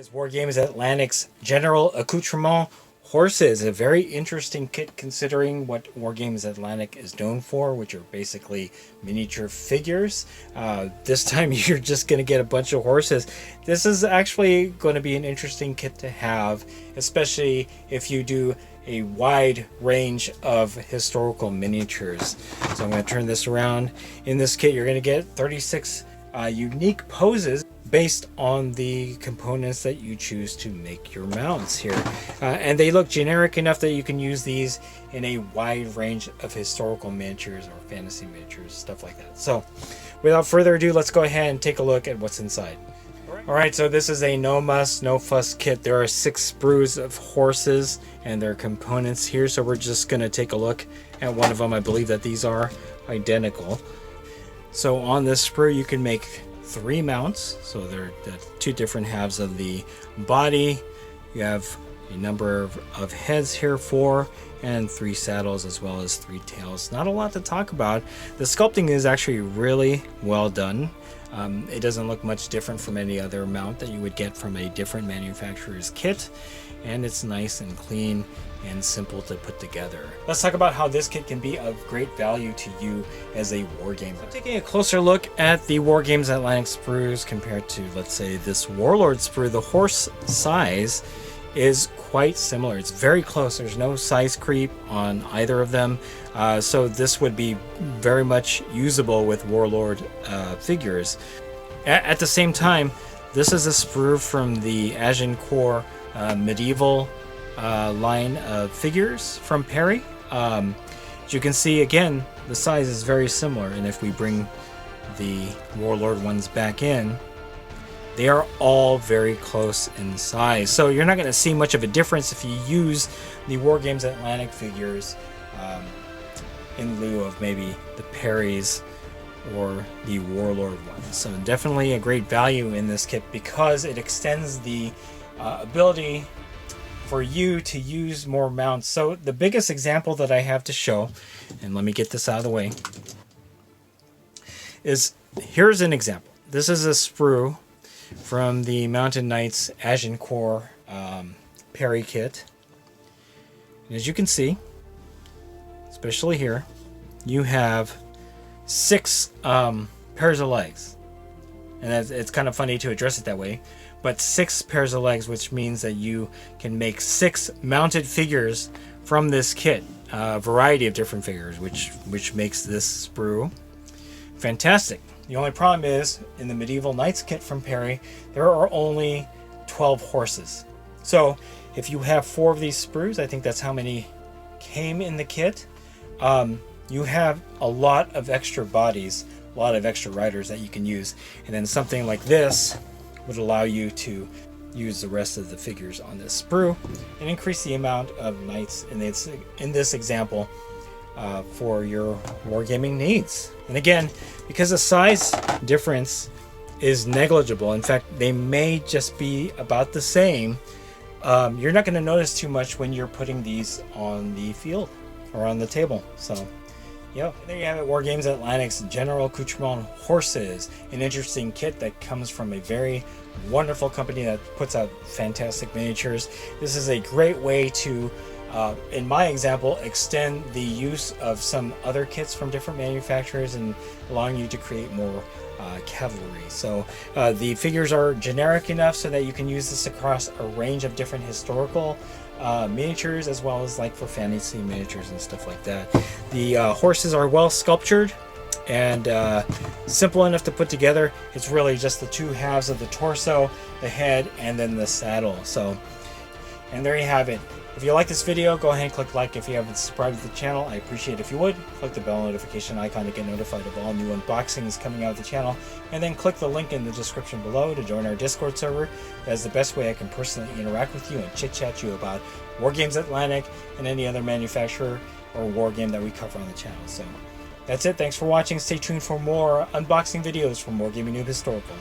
is Wargames Atlantic's General Accoutrement Horses. A very interesting kit considering what Wargames Atlantic is known for, which are basically miniature figures. This time you're just going to get a bunch of horses. This is actually going to be an interesting kit to have, especially if you do a wide range of historical miniatures. So I'm going to turn this around. In this kit you're going to get 36 unique poses based on the components that you choose to make your mounts here. And they look generic enough that you can use these in a wide range of historical miniatures or fantasy miniatures, stuff like that. So without further ado, let's go ahead and take a look at what's inside. Alright, so this is a no muss, no fuss kit. There are 6 sprues of horses and their components here, so we're just going to take a look at one of them. I believe that these are identical. So on this sprue you can make 3 mounts, so they're the 2 different halves of the body. You have a number of heads here, 4, and 3 saddles, as well as 3 tails. Not a lot to talk about. The sculpting is actually really well done. It doesn't look much different from any other mount that you would get from a different manufacturer's kit, and it's nice and clean and simple to put together. Let's talk about how this kit can be of great value to you as a wargamer. So taking a closer look at the Wargames Atlantic sprues compared to, let's say, this Warlord sprue, the horse size is quite similar. It's very close. There's no size creep on either of them. So this would be very much usable with Warlord figures. At the same time, this is a sprue from the Agincourt medieval line of figures from Perry. As you can see, again, the size is very similar, and if we bring the Warlord ones back in, they are all very close in size. So you're not going to see much of a difference if you use the Wargames Atlantic figures in lieu of maybe the Perrys or the Warlord ones. So definitely a great value in this kit because it extends the ability for you to use more mounts. So the biggest example that I have to show, and let me get this out of the way, is here's an example. This is a sprue from the Mountain Knights Agincourt Perry kit. And as you can see, especially here, you have 6 pairs of legs. And it's kind of funny to address it that way, but 6 pairs of legs, which means that you can make 6 mounted figures from this kit. A variety of different figures, which makes this sprue fantastic. The only problem is, in the Medieval Knights kit from Perry, there are only 12 horses. So if you have 4 of these sprues, I think that's how many came in the kit, you have a lot of extra bodies, a lot of extra riders that you can use. And then something like this would allow you to use the rest of the figures on this sprue and increase the amount of knights in this example for your wargaming needs. And again, because the size difference is negligible, in fact they may just be about the same, you're not going to notice too much when you're putting these on the field or on the table. So yeah, there you have it, Wargames Atlantic's General Accoutrement Horses, an interesting kit that comes from a very wonderful company that puts out fantastic miniatures. This is a great way to, in my example, extend the use of some other kits from different manufacturers and allowing you to create more cavalry. So the figures are generic enough so that you can use this across a range of different historical miniatures, as well as like for fantasy miniatures and stuff like that. The horses are well sculptured and simple enough to put together. It's really just the 2 halves of the torso, the head, and then the saddle. So, and there you have it. If you like this video, go ahead and click like. If you haven't subscribed to the channel, I appreciate it if you would. Click the bell notification icon to get notified of all new unboxings coming out of the channel. And then click the link in the description below to join our Discord server. That's the best way I can personally interact with you and chit-chat you about Wargames Atlantic and any other manufacturer or wargame that we cover on the channel. So that's it. Thanks for watching. Stay tuned for more unboxing videos from Wargaming Noob Historical.